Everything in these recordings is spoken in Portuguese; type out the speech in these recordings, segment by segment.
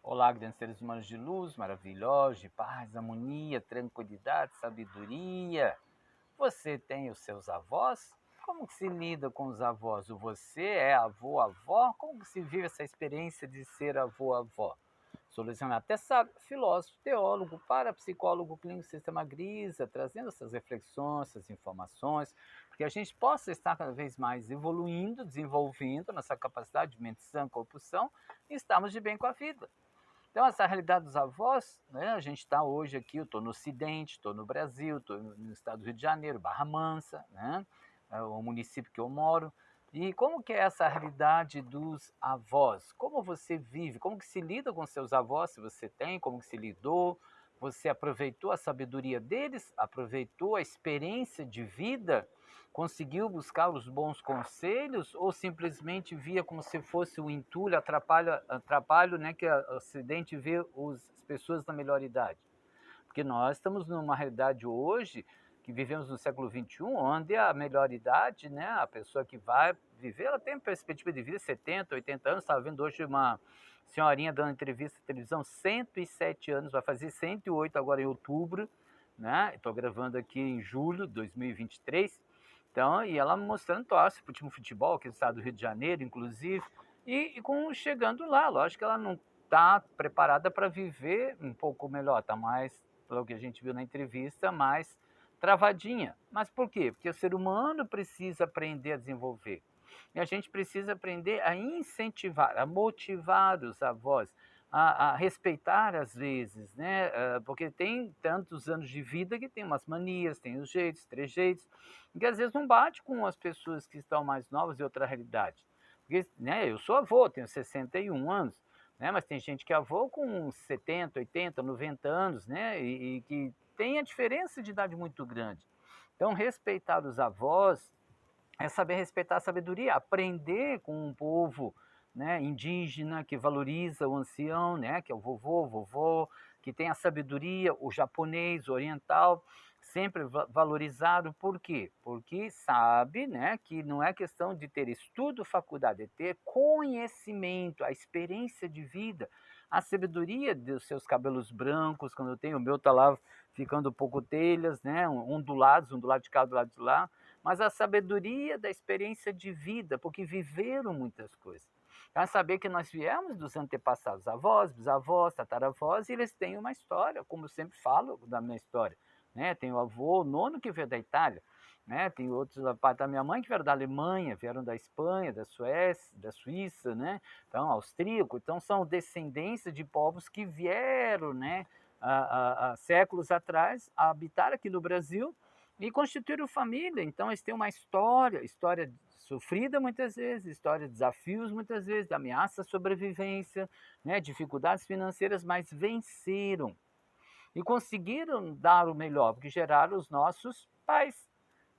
Olá, grandes seres humanos de luz, maravilhosos, de paz, harmonia, tranquilidade, sabedoria. Você tem os seus avós? Como que se lida com os avós? O você é avô, avó? Como que se vive essa experiência de ser avô, avó? Solucionar até sabe, filósofo, teólogo, parapsicólogo clínico Sistema Grisa, trazendo essas reflexões, essas informações, porque a gente possa estar cada vez mais evoluindo, desenvolvendo nossa capacidade de mente sã, corpo são, e estarmos de bem com a vida. Então, essa realidade dos avós, né, a gente está hoje aqui, eu estou no Ocidente, estou no Brasil, estou no estado do Rio de Janeiro, Barra Mansa, né, é o município que eu moro. E como que é essa realidade dos avós? Como você vive? Como que se lida com seus avós, se você tem? Como que se lidou? Você aproveitou a sabedoria deles? Aproveitou a experiência de vida? Conseguiu buscar os bons conselhos ou simplesmente via como se fosse um entulho, atrapalho, né, que o Ocidente vê as pessoas na melhor idade? Porque nós estamos numa realidade hoje, que vivemos no século XXI, onde a melhor idade, né, a pessoa que vai viver, ela tem perspectiva de vida 70, 80 anos. Estava vendo hoje uma senhorinha dando entrevista na televisão, 107 anos, vai fazer 108 agora em outubro, né? Estou gravando aqui em julho de 2023. Então, e ela mostrando torce para o time de futebol, aqui no estado do Rio de Janeiro, inclusive, chegando lá, lógico que ela não está preparada para viver um pouco melhor, está mais, pelo que a gente viu na entrevista, mais travadinha. Mas por quê? Porque o ser humano precisa aprender a desenvolver. E a gente precisa aprender a incentivar, a motivar os avós, a respeitar às vezes, né? Porque tem tantos anos de vida que tem umas manias, tem os jeitos, trejeitos, que às vezes não bate com as pessoas que estão mais novas e outra realidade. Porque, né, eu sou avô, tenho 61 anos, né, mas tem gente que é avô com 70, 80, 90 anos, né, e que tem a diferença de idade muito grande. Então, respeitar os avós é saber respeitar a sabedoria, aprender com um povo, né, indígena que valoriza o ancião, né, que é o vovô, vovó, que tem a sabedoria, o japonês, o oriental, sempre valorizado. Por quê? Porque sabe, né, que não é questão de ter estudo, faculdade, é ter conhecimento, a experiência de vida, a sabedoria dos seus cabelos brancos, quando eu tenho o meu tá lá ficando um pouco telhas, né, ondulados, um do lado de cá, do lado de lá, mas a sabedoria da experiência de vida, porque viveram muitas coisas. Então, é saber que nós viemos dos antepassados, avós, bisavós, tataravós, e eles têm uma história, como eu sempre falo da minha história. Né? Tem o avô, o nono, que veio da Itália, né? Tem outros da parte da minha mãe que vieram da Alemanha, vieram da Espanha, da Suécia, da Suíça, né? Então, austríaco. Então, são descendências de povos que vieram, né, há séculos atrás, a habitar aqui no Brasil e constituíram família. Então, eles têm uma história sofrida muitas vezes, história de desafios muitas vezes, de ameaça à sobrevivência, né, dificuldades financeiras, mas venceram e conseguiram dar o melhor, porque geraram os nossos pais.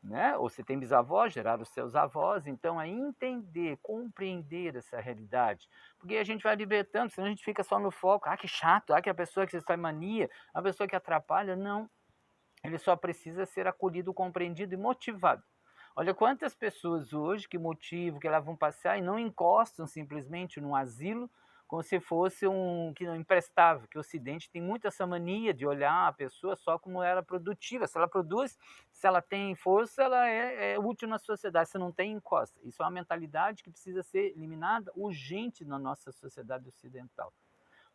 Né? Ou você tem bisavós, geraram os seus avós, então é entender, compreender essa realidade, porque a gente vai libertando, senão a gente fica só no foco, que chato, que a pessoa que está em mania, a pessoa que atrapalha, não, ele só precisa ser acolhido, compreendido e motivado. Olha quantas pessoas hoje que motivam, que levam passear e não encostam simplesmente num asilo como se fosse um que não imprestável, que o Ocidente tem muito essa mania de olhar a pessoa só como ela produtiva. Se ela produz, se ela tem força, ela é útil na sociedade. Se não tem, encosta. Isso é uma mentalidade que precisa ser eliminada urgente na nossa sociedade ocidental.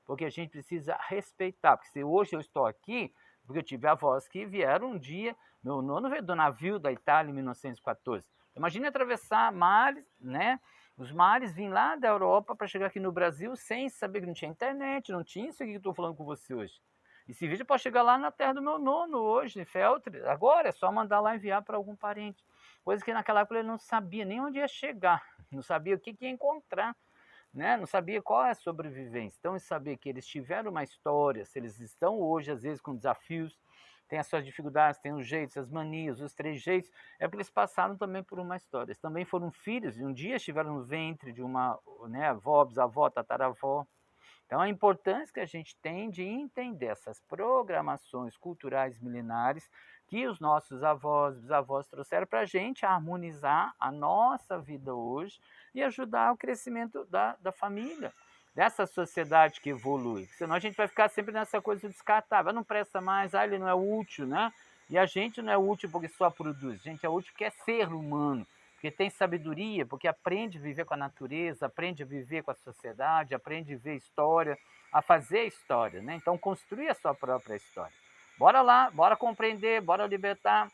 Porque a gente precisa respeitar. Porque se hoje eu estou aqui, porque eu tive avós que vieram um dia, meu nono veio do navio da Itália em 1914. Imagine atravessar mares, né? Os mares, vim lá da Europa para chegar aqui no Brasil sem saber que não tinha internet, não tinha isso aqui que eu estou falando com você hoje. Esse vídeo pode chegar lá na terra do meu nono hoje, em Feltre. Agora é só mandar lá enviar para algum parente. Coisa que naquela época ele não sabia nem onde ia chegar, não sabia o que ia encontrar, né? Não sabia qual é a sobrevivência. Então, saber que eles tiveram uma história, se eles estão hoje, às vezes, com desafios, têm as suas dificuldades, têm os jeitos, as manias, os trejeitos, é porque eles passaram também por uma história. Eles também foram filhos, e um dia estiveram no ventre de uma, né, avó, bisavó, tataravó. Então, a importância que a gente tem de entender essas programações culturais milenares que os nossos avós, bisavós trouxeram para a gente harmonizar a nossa vida hoje e ajudar o crescimento da família. dessa sociedade que evolui. Senão a gente vai ficar sempre nessa coisa descartável. Não presta mais, ele não é útil, né? E a gente não é útil porque só produz. A gente é útil porque é ser humano, porque tem sabedoria, porque aprende a viver com a natureza, aprende a viver com a sociedade, aprende a ver história, a fazer história, né? Então, construir a sua própria história. Bora lá, bora compreender, bora libertar,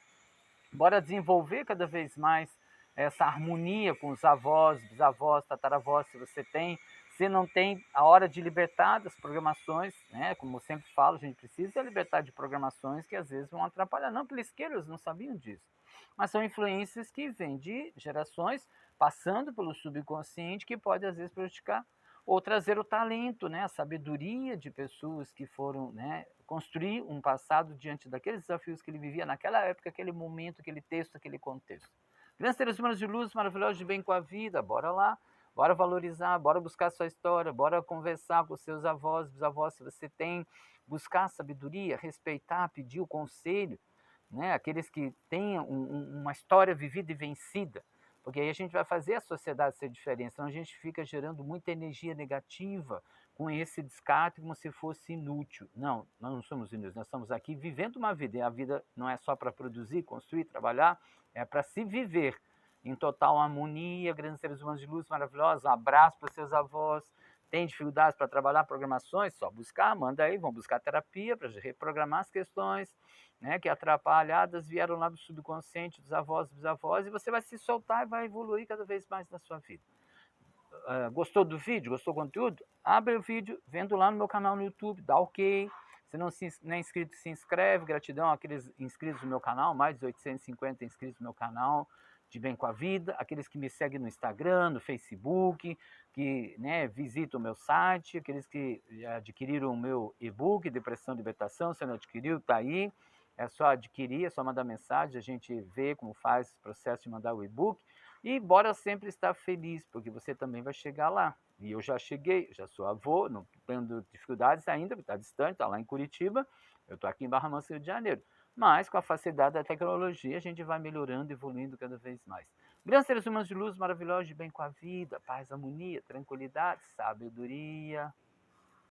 bora desenvolver cada vez mais essa harmonia com os avós, bisavós, tataravós, se você tem. Se não tem, a hora de libertar das programações, né? Como eu sempre falo, a gente precisa libertar de programações que às vezes vão atrapalhar. Não que eles queiram, eles não sabiam disso. Mas são influências que vêm de gerações, passando pelo subconsciente, que pode às vezes prejudicar ou trazer o talento, né, a sabedoria de pessoas que foram, né, construir um passado diante daqueles desafios que ele vivia naquela época, aquele momento, aquele texto, aquele contexto. Grandes seres humanos de luz, maravilhosos de bem com a vida, bora lá, bora valorizar, bora buscar sua história, bora conversar com seus avós, bisavós, se você tem, buscar sabedoria, respeitar, pedir o conselho, né, aqueles que têm uma história vivida e vencida, porque aí a gente vai fazer a sociedade ser diferente, senão a gente fica gerando muita energia negativa com esse descarte como se fosse inútil. Não, nós não somos inúteis, nós estamos aqui vivendo uma vida, e a vida não é só para produzir, construir, trabalhar, é para se viver em total harmonia. Grandes seres humanos de luz maravilhosos, um abraço para os seus avós. Tem dificuldades para trabalhar programações? Só buscar, manda aí, vão buscar terapia para reprogramar as questões, né, que atrapalhadas vieram lá do subconsciente dos avós, bisavós, e você vai se soltar e vai evoluir cada vez mais na sua vida. Gostou do vídeo? Gostou do conteúdo? Abre o vídeo, vendo lá no meu canal no YouTube, dá ok. Se não é inscrito, se inscreve. Gratidão àqueles inscritos no meu canal, mais de 850 inscritos no meu canal de Bem com a Vida, aqueles que me seguem no Instagram, no Facebook, que, né, visitam o meu site, aqueles que adquiriram o meu e-book, Depressão e Libertação. Se não adquiriu, está aí. É só adquirir, é só mandar mensagem, a gente vê como faz o processo de mandar o e-book. E bora sempre estar feliz, porque você também vai chegar lá. E eu já cheguei, já sou avô, não tendo dificuldades ainda, porque está distante, está lá em Curitiba, eu estou aqui em Barra Mansa, Rio de Janeiro. Mas com a facilidade da tecnologia, a gente vai melhorando, evoluindo cada vez mais. Grandes seres humanos de luz maravilhosos, de bem com a vida, paz, harmonia, tranquilidade, sabedoria.